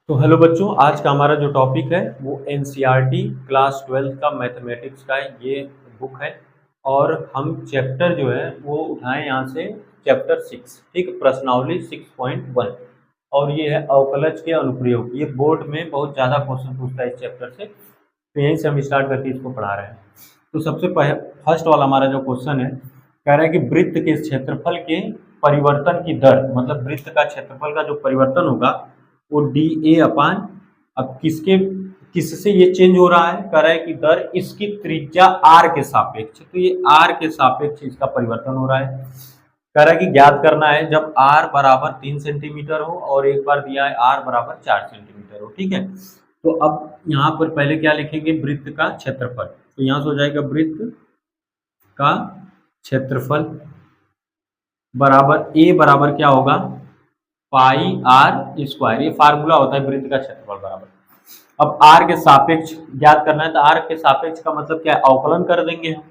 तो हेलो बच्चों, आज का हमारा जो टॉपिक है वो एनसीईआरटी क्लास 12 का मैथमेटिक्स का ये बुक है। और हम चैप्टर जो है वो उठाएं यहाँ से चैप्टर 6, ठीक, प्रश्नावली 6.1। और ये है अवकलज के अनुप्रयोग। ये बोर्ड में बहुत ज़्यादा क्वेश्चन पूछता है इस चैप्टर से, तो यहीं से हम स्टार्ट करके इसको पढ़ा रहे हैं। तो सबसे फर्स्ट वाला हमारा जो क्वेश्चन है, कह रहा है कि वृत्त के क्षेत्रफल के परिवर्तन की दर, मतलब वृत्त का क्षेत्रफल का जो परिवर्तन होगा वो डी ए अपान, अब किससे ये चेंज हो रहा है, कह रहा है कि दर इसकी त्रिज्या आर के सापेक्ष, तो ये आर के सापेक्ष इसका परिवर्तन हो रहा है। कह रहा है कि ज्ञात करना है जब आर बराबर 3 सेंटीमीटर हो और एक बार दिया है आर बराबर 4 सेंटीमीटर हो, ठीक है। तो अब यहाँ पर पहले क्या लिखेंगे, वृत्त का क्षेत्रफल। तो यहाँ से हो जाएगा वृत्त का क्षेत्रफल बराबर ए बराबर क्या होगा, पाई आर स्क्वायर। ये फार्मूला होता है वृत्त का क्षेत्रफल बराबर। अब आर के सापेक्ष ज्ञात करना है, तो आर के सापेक्ष का मतलब क्या है, अवकलन कर देंगे हम।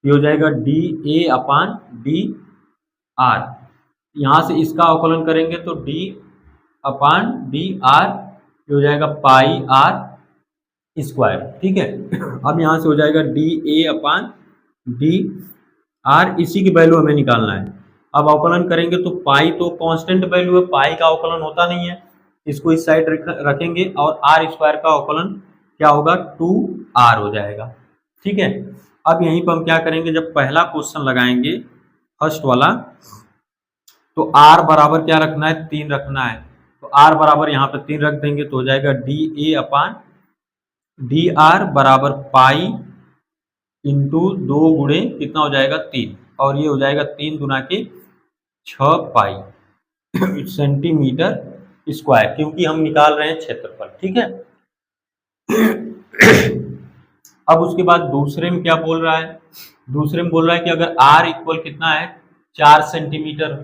ये हो जाएगा D A upon D R. यहाँ से इसका अवकलन करेंगे तो डी अपान डी आर, ये हो जाएगा पाई आर स्क्वायर, ठीक है। अब यहाँ से हो जाएगा D A upon D R, इसी की वैल्यू हमें निकालना है। अब अवकलन करेंगे तो पाई तो कांस्टेंट वैल्यू है, पाई का अवकलन होता नहीं है, इसको इस साइड रखेंगे और आर स्क्वायर का अवकलन क्या होगा, 2r हो जाएगा, ठीक है। अब यहीं पर हम क्या करेंगे, जब पहला क्वेश्चन लगाएंगे फर्स्ट वाला, तो r बराबर क्या रखना है, 3 रखना है। तो r बराबर यहाँ पे 3 रख देंगे तो हो जाएगा D A upon D R बराबर पाई इंटू 2 गुणे कितना हो जाएगा 3, और ये हो जाएगा 3 गुना के 6 पाई सेंटीमीटर स्क्वायर, क्योंकि हम निकाल रहे हैं क्षेत्रफल, ठीक है। अब उसके बाद दूसरे में क्या बोल रहा है, दूसरे में बोल रहा है कि अगर r इक्वल कितना है 4 सेंटीमीटर,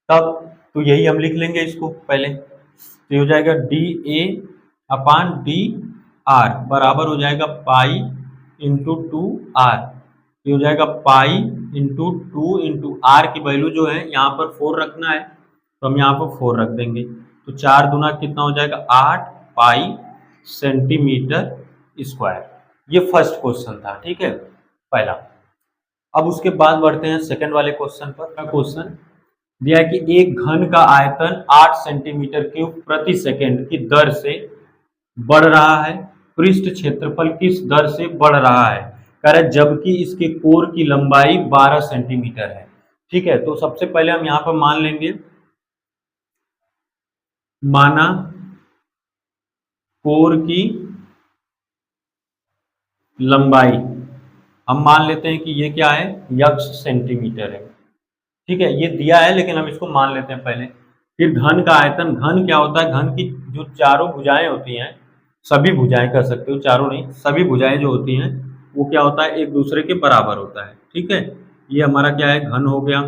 तब तो यही हम लिख लेंगे इसको पहले। तो हो जाएगा D A upon D R बराबर हो जाएगा पाई इंटू 2r, ये हो जाएगा पाई इंटू 2 इंटू आर की वैल्यू जो है यहाँ पर 4 रखना है, तो हम यहाँ पर 4 रख देंगे। तो 4 दुना कितना हो जाएगा 8 पाई सेंटीमीटर स्क्वायर। ये फर्स्ट क्वेश्चन था, ठीक है, पहला। अब उसके बाद बढ़ते हैं सेकंड वाले क्वेश्चन पर। क्वेश्चन दिया है कि एक घन का आयतन 8 सेंटीमीटर क्यूब प्रति सेकंड की दर से बढ़ रहा है, पृष्ठ क्षेत्रफल किस दर से बढ़ रहा है, कह रहे जबकि इसके कोर की लंबाई 12 सेंटीमीटर है, ठीक है। तो सबसे पहले हम यहाँ पर मान लेंगे, माना कोर की लंबाई हम मान लेते हैं कि ये क्या है, x सेंटीमीटर है, ठीक है। ये दिया है लेकिन हम इसको मान लेते हैं पहले। फिर घन का आयतन, घन क्या होता है, घन की जो चारों भुजाएं होती हैं, सभी भुजाएं कर सकते हो, चारों नहीं, सभी भुजाएं जो होती हैं वो क्या होता है, एक दूसरे के बराबर होता है, ठीक है। ये हमारा क्या है, घन हो गया,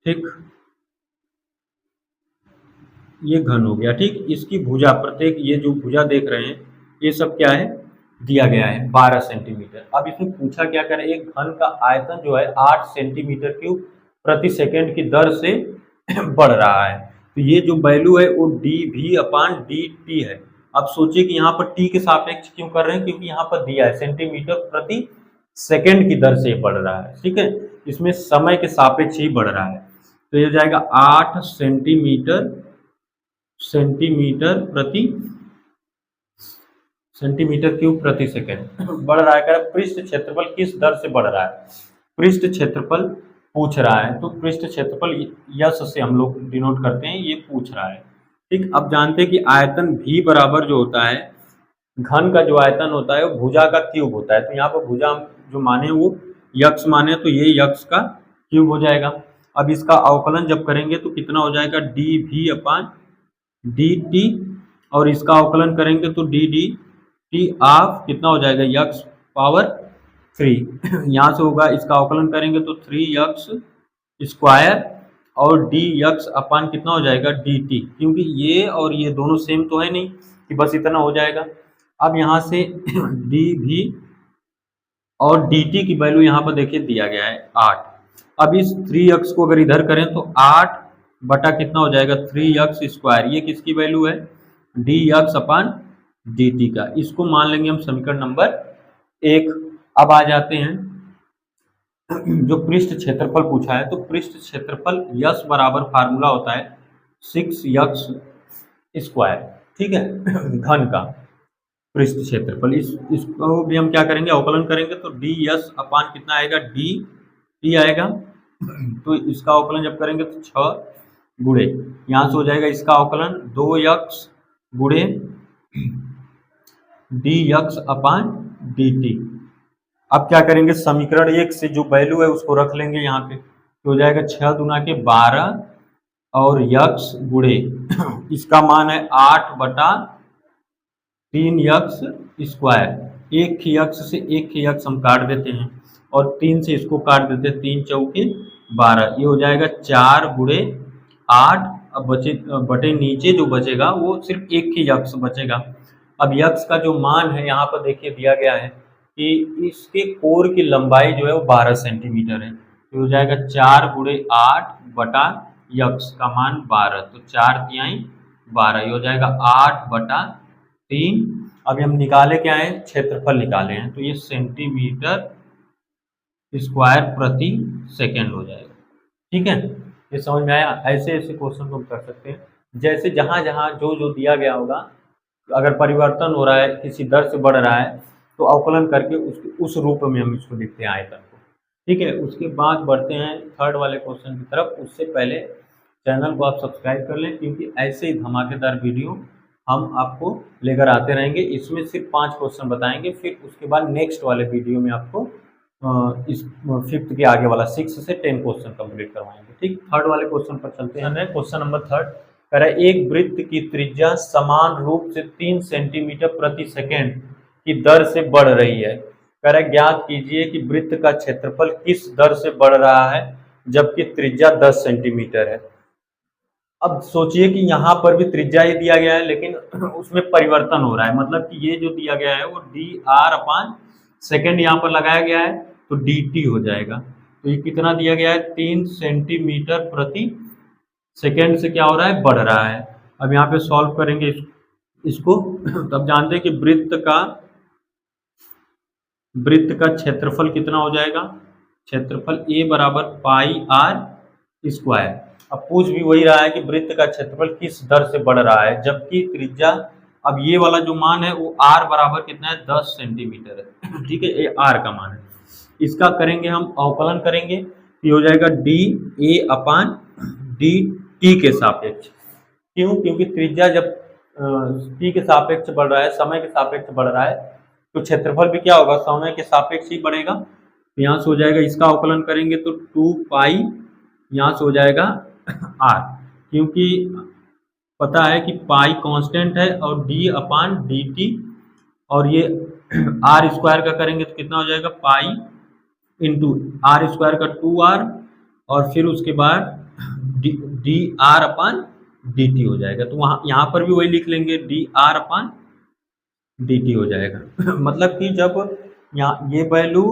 ठीक, ये घन हो गया, ठीक। इसकी भुजा, प्रत्येक ये जो भुजा देख रहे हैं ये सब क्या है, दिया गया है 12 सेंटीमीटर। अब इसमें पूछा क्या करें, एक घन का आयतन जो है 8 सेंटीमीटर क्यूब प्रति सेकंड की दर से बढ़ रहा है, तो ये जो वैल्यू है वो D V upon D T है। अब सोचिए कि यहाँ पर टी के सापेक्ष क्यों कर रहे हैं, क्योंकि यहाँ पर दिया है सेंटीमीटर प्रति सेकंड की दर से बढ़ रहा है, ठीक है, इसमें समय के सापेक्ष ही बढ़ रहा है। तो ये हो जाएगा 8 सेंटीमीटर क्यूब प्रति सेकंड बढ़ रहा है। पृष्ठ क्षेत्रफल किस दर से बढ़ रहा है, पृष्ठ क्षेत्रफल पूछ रहा है, तो पृष्ठ क्षेत्रफल यस से हम लोग डिनोट करते हैं, ये पूछ रहा है, ठीक। अब जानते हैं कि आयतन भी बराबर जो होता है, घन का जो आयतन होता है वो भुजा का क्यूब होता है। तो यहाँ पर भुजा जो माने वो यक्स माने, तो ये यक्स का क्यूब हो जाएगा। अब इसका अवकलन जब करेंगे तो कितना हो जाएगा, D V upon D T, और इसका अवकलन करेंगे तो डी डी टी ऑफ कितना हो जाएगा, यक्स पावर 3। यहाँ से होगा, इसका अवकलन करेंगे तो 3x स्क्वायर और डी यक्स अपान कितना हो जाएगा, डी टी, क्योंकि ये और ये दोनों सेम तो है नहीं कि बस इतना हो जाएगा। अब यहाँ से डी वी और डी टी की वैल्यू यहाँ पर देखिए दिया गया है 8। अब इस 3x को अगर इधर करें तो 8 बटा कितना हो जाएगा, 3x स्क्वायर, ये किसकी वैल्यू है, डी एक्स अपान डी टी का, इसको मान लेंगे हम समीकरण नंबर 1। अब आ जाते हैं जो पृष्ठ क्षेत्रफल पूछा है, तो पृष्ठ क्षेत्रफल यस बराबर फार्मूला होता है 6x स्क्वायर, ठीक है घन का पृष्ठ क्षेत्रफल। इसको भी हम क्या करेंगे, अवकलन करेंगे, तो डी एस अपान कितना आएगा, डी टी आएगा। तो इसका अवकलन जब करेंगे तो 6 गुणे, यहाँ से हो जाएगा इसका अवकलन 2x गुणे डी एक्स अपान डी टी। अब क्या करेंगे, समीकरण 1 से जो वैल्यू है उसको रख लेंगे यहाँ पे, तो हो जाएगा 6 दूना के 12 और यक्स गुणे इसका मान है 8/3x स्क्वायर। एक ही यक्स से एक ही यक्स हम काट देते हैं और 3 से इसको काट देते हैं, 3 चौके 12, ये हो जाएगा 4 गुणे 8। अब बटे नीचे जो बचेगा वो सिर्फ एक ही यक्स बचेगा। अब यक्स का जो मान है यहाँ पर देखिए दिया गया है कि इसके कोर की लंबाई जो है वो 12 सेंटीमीटर है, तो हो जाएगा 4 गुणे 8 बटा यक्स का मान 12, तो 4 तिहाई 12, ये हो जाएगा 8/3। अभी हम निकाले क्या है, क्षेत्रफल निकाले हैं, तो ये सेंटीमीटर स्क्वायर प्रति सेकेंड हो जाएगा। ठीक है, ये समझ में आया। ऐसे ऐसे क्वेश्चन को हम कर सकते हैं, जैसे जहाँ जहाँ जो जो दिया गया होगा, अगर परिवर्तन हो रहा है, किसी दर से बढ़ रहा है, तो अवकलन करके उस रूप में हम इसको लिखते हैं आयतन को। ठीक है, उसके बाद बढ़ते हैं थर्ड वाले क्वेश्चन की तरफ। उससे पहले चैनल को आप सब्सक्राइब कर लें, क्योंकि ऐसे ही धमाकेदार वीडियो हम आपको लेकर आते रहेंगे। इसमें सिर्फ 5 क्वेश्चन बताएंगे, फिर उसके बाद नेक्स्ट वाले वीडियो में आपको इस 5th के आगे वाला 6 से 10 क्वेश्चन कंप्लीट करवाएंगे। ठीक, थर्ड वाले क्वेश्चन पर चलते हैं। क्वेश्चन नंबर 3 कह रहा है, एक वृत्त की त्रिज्या समान रूप से 3 सेंटीमीटर प्रति सेकेंड की दर से बढ़ रही है। कह रहा है, ज्ञात कीजिए कि वृत्त का क्षेत्रफल किस दर से बढ़ रहा है जबकि त्रिज्या 10 सेंटीमीटर है। अब सोचिए कि यहाँ पर भी त्रिज्या ही दिया गया है, लेकिन उसमें परिवर्तन हो रहा है, मतलब कि ये जो दिया गया है वो डी आर अपान सेकेंड यहाँ पर लगाया गया है, तो डी टी हो जाएगा। तो ये कितना दिया गया है, 3 सेंटीमीटर प्रति सेकेंड से क्या हो रहा है, बढ़ रहा है। अब यहाँ पे सॉल्व करेंगे इसको, तब जानते हैं कि वृत्त का क्षेत्रफल कितना हो जाएगा, क्षेत्रफल ए बराबर पाई आर स्क्वायर। अब पूछ भी वही रहा है कि वृत्त का क्षेत्रफल किस दर से बढ़ रहा है जबकि त्रिज्या, अब ये वाला जो मान है वो आर बराबर कितना है, 10 सेंटीमीटर है। ठीक है, ये आर का मान है। इसका करेंगे हम अवकलन करेंगे, तो हो जाएगा D A upon D T के सापेक्ष। क्यों, क्योंकि त्रिज्या जब टी के सापेक्ष बढ़ रहा है, समय के सापेक्ष बढ़ रहा है, तो क्षेत्रफल भी क्या होगा, समय के सापेक्ष ही बढ़ेगा। तो यहाँ से हो जाएगा, इसका अवकलन करेंगे तो 2 पाई, यहाँ से हो जाएगा आर, क्योंकि पता है कि पाई कांस्टेंट है और डी अपान डी टी, और ये आर स्क्वायर का करेंगे तो कितना हो जाएगा, पाई इंटू आर स्क्वायर का 2r, और फिर उसके बाद D R upon D T हो जाएगा। तो वहाँ यहाँ पर भी वही लिख लेंगे, D R upon D T हो जाएगा। मतलब कि जब यहाँ ये वैल्यू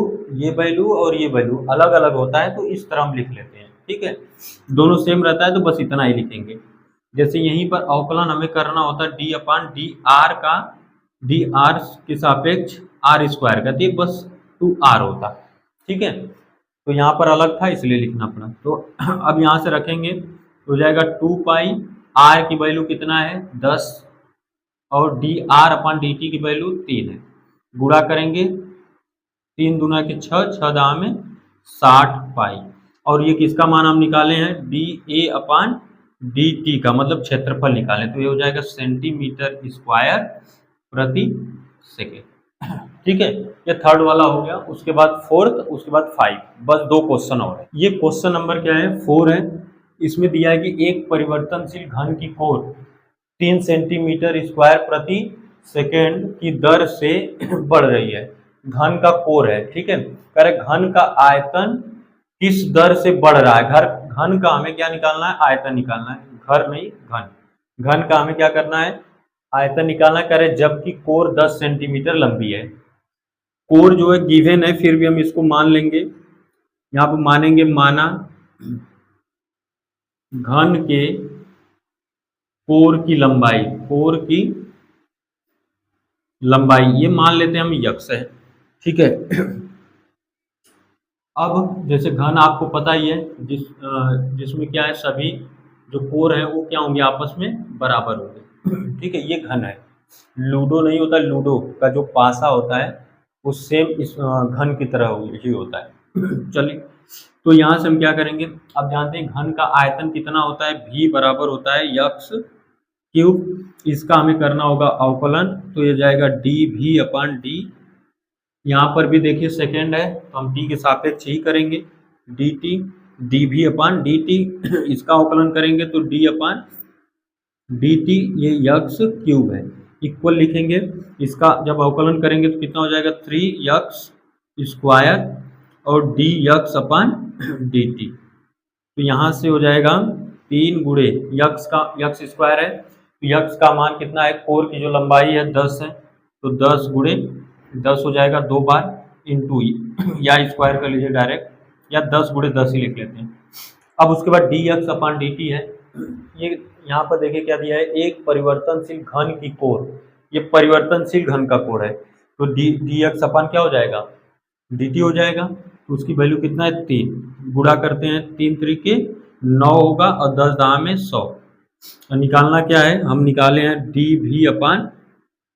और ये वैल्यू अलग अलग होता है तो इस तरह हम लिख लेते हैं। ठीक है, दोनों सेम रहता है तो बस इतना ही लिखेंगे। जैसे यहीं पर अवकलन हमें करना होता है डी अपान डी आर का, डी आर के सापेक्ष आर स्क्वायर का, तो बस 2r होता। ठीक है, तो यहाँ पर अलग था इसलिए लिखना पड़ा। तो अब यहाँ से रखेंगे तो हो जाएगा 2 पाई, आर की वैल्यू कितना है, 10, और D R upon D T की वैल्यू 3 है। गुणा करेंगे, 3 दूना के 6, 6 दाम में 60 पाई, और ये किसका मान हम निकाले हैं, D A upon D T का, मतलब क्षेत्रफल निकालें, तो ये हो जाएगा सेंटीमीटर स्क्वायर प्रति सेकेंड। ठीक है, ये थर्ड वाला हो गया। उसके बाद फोर्थ, उसके बाद 5, बस 2 क्वेश्चन और है। ये क्वेश्चन नंबर क्या है, 4 है। इसमें दिया है कि एक परिवर्तनशील घन की कोर 3 सेंटीमीटर स्क्वायर प्रति सेकेंड की दर से बढ़ रही है। घन का कोर है, ठीक है, कह रहे घन का आयतन किस दर से बढ़ रहा है। घन का हमें क्या निकालना है, आयतन निकालना है, घर नहीं घन का हमें क्या करना है, आयतन निकालना है। कह रहे जबकि कोर 10 सेंटीमीटर लंबी है। कोर जो है गिवन है, फिर भी हम इसको मान लेंगे, यहाँ पर मानेंगे, माना घन के कोर की लंबाई, कोर की लंबाई ये मान लेते हैं हम यक्स है, ठीक है। अब जैसे घन आपको पता ही है, जिसमें क्या है, सभी जो कोर है वो क्या होंगे, आपस में बराबर होंगे, ठीक है, ये घन है। लूडो नहीं होता, लूडो का जो पासा होता है वो सेम इस घन की तरह ही होता है। चलिए, तो यहाँ से हम क्या करेंगे, अब जानते हैं घन का आयतन कितना होता है, v बराबर होता है यक्स क्यूब। इसका हमें करना होगा अवकलन, तो ये जाएगा डी वी अपॉन डी। यहाँ पर भी देखिए सेकेंड है तो हम टी के सापेक्ष ही करेंगे, D T D V upon D T. इसका अवकलन करेंगे तो डी अपॉन डी टी, ये यक्स क्यूब है, इक्वल लिखेंगे। इसका जब अवकलन करेंगे तो कितना हो जाएगा, 3x स्क्वायर और D x upon D T. तो यहाँ से हो जाएगा 3 गुणे यक्स का, यक्स स्क्वायर है तो यक्स का मान कितना है, कोर की जो लंबाई है 10 है, तो 10 गुणे 10 हो जाएगा 2 बार इंटू, या स्क्वायर कर लीजिए डायरेक्ट, या 10 गुणे 10 ही लिख लेते हैं। अब उसके बाद D x upon D T है, ये यहाँ पर देखिए क्या दिया है, एक परिवर्तनशील घन की कोर, ये परिवर्तनशील घन का कोर है, तो डी एक्स अपॉन क्या हो जाएगा, डी टी हो जाएगा। तो उसकी वैल्यू कितना है, 3, गुणा करते हैं 3 तरीके 9 होगा और 10 दाम में 100। और निकालना क्या है, हम निकाले हैं D V upon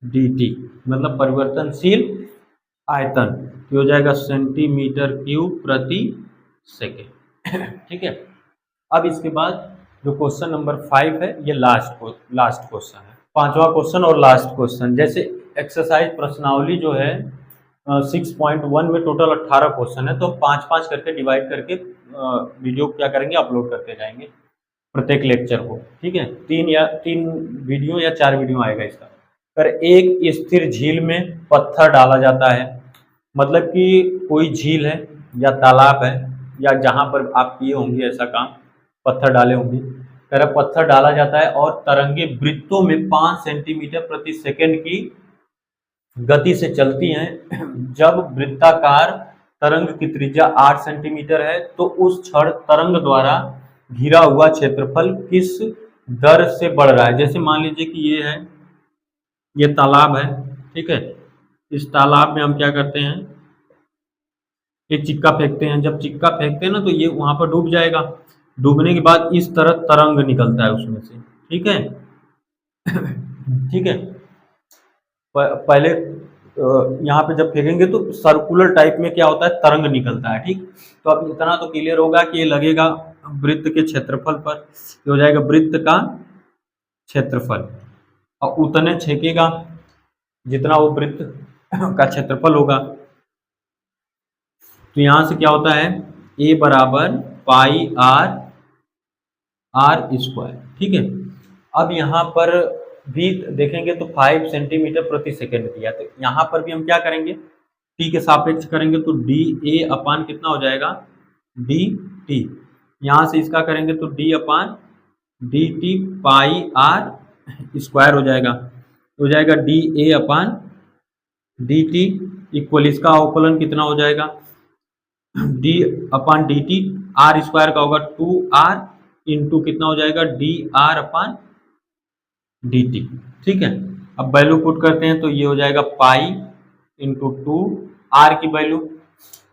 D T, मतलब परिवर्तनशील आयतन, तो हो जाएगा सेंटीमीटर क्यूब प्रति सेकेंड। ठीक है। अब इसके बाद जो क्वेश्चन नंबर 5 है, ये लास्ट क्वेश्चन है, 5वां क्वेश्चन और लास्ट क्वेश्चन। जैसे एक्सरसाइज प्रश्नावली जो है 6.1 में टोटल 18 क्वेश्चन है, तो 5-5 करके डिवाइड करके वीडियो क्या करेंगे, अपलोड करते जाएंगे प्रत्येक लेक्चर को, ठीक है। 3 वीडियो या 4 वीडियो आएगा इसका। पर एक स्थिर झील में पत्थर डाला जाता है, मतलब कि कोई झील है या तालाब है या जहाँ पर आप किए होंगे ऐसा काम, पत्थर डाले होंगे, तरह पत्थर डाला जाता है और तरंगे वृत्तों में 5 सेंटीमीटर प्रति सेकंड की गति से चलती हैं। जब वृत्ताकार तरंग की त्रिज्या 8 सेंटीमीटर है तो उस क्षण तरंग द्वारा घिरा हुआ क्षेत्रफल किस दर से बढ़ रहा है। जैसे मान लीजिए कि ये है, ये तालाब है, ठीक है। इस तालाब में हम क्या करते हैं, एक चिक्का फेंकते हैं। जब चिक्का फेंकते हैं ना तो ये वहां पर डूब जाएगा, डूबने के बाद इस तरह तरंग निकलता है उसमें से, ठीक है। ठीक है, पहले यहाँ पे जब फेंकेंगे तो सर्कुलर टाइप में क्या होता है, तरंग निकलता है, ठीक। तो अब इतना तो क्लियर होगा कि ये लगेगा वृत्त के क्षेत्रफल पर, ये हो जाएगा वृत्त का क्षेत्रफल, और उतने छेकेगा जितना वो वृत्त का क्षेत्रफल होगा। तो यहां से क्या होता है, a बराबर पाई आर स्क्वायर, ठीक है। अब यहाँ पर भी देखेंगे तो 5 सेंटीमीटर प्रति सेकेंड दिया, तो यहाँ पर भी हम क्या करेंगे, t के सापेक्ष करेंगे तो डी ए अपान कितना हो जाएगा, डी टी। यहाँ से इसका करेंगे तो d upon D T pi R square हो जाएगा D A upon D T equal, इसका अवकलन कितना हो जाएगा, D upon D T, R square का होगा 2r इंटू कितना हो जाएगा, D R upon D T, ठीक है। अब वैल्यू पुट करते हैं तो ये हो जाएगा पाई इंटू 2, आर की वैल्यू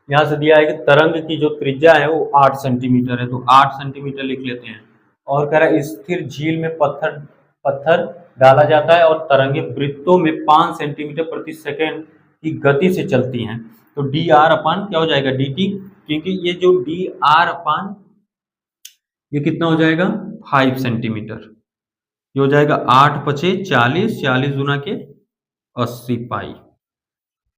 यहाँ से दिया है कि तरंग की जो त्रिज्या है वो 8 सेंटीमीटर है, तो 8 सेंटीमीटर लिख लेते हैं। और कह रहा है स्थिर झील में पत्थर डाला जाता है और तरंगे वृत्तों में 5 सेंटीमीटर प्रति सेकेंड की गति से चलती हैं, तो डी आर अपान क्या हो जाएगा, डी टी, क्योंकि ये जो डी आर अपान ये कितना हो जाएगा 5 सेंटीमीटर, ये हो जाएगा 8 × 5 = 40, 40 × 80 पाई।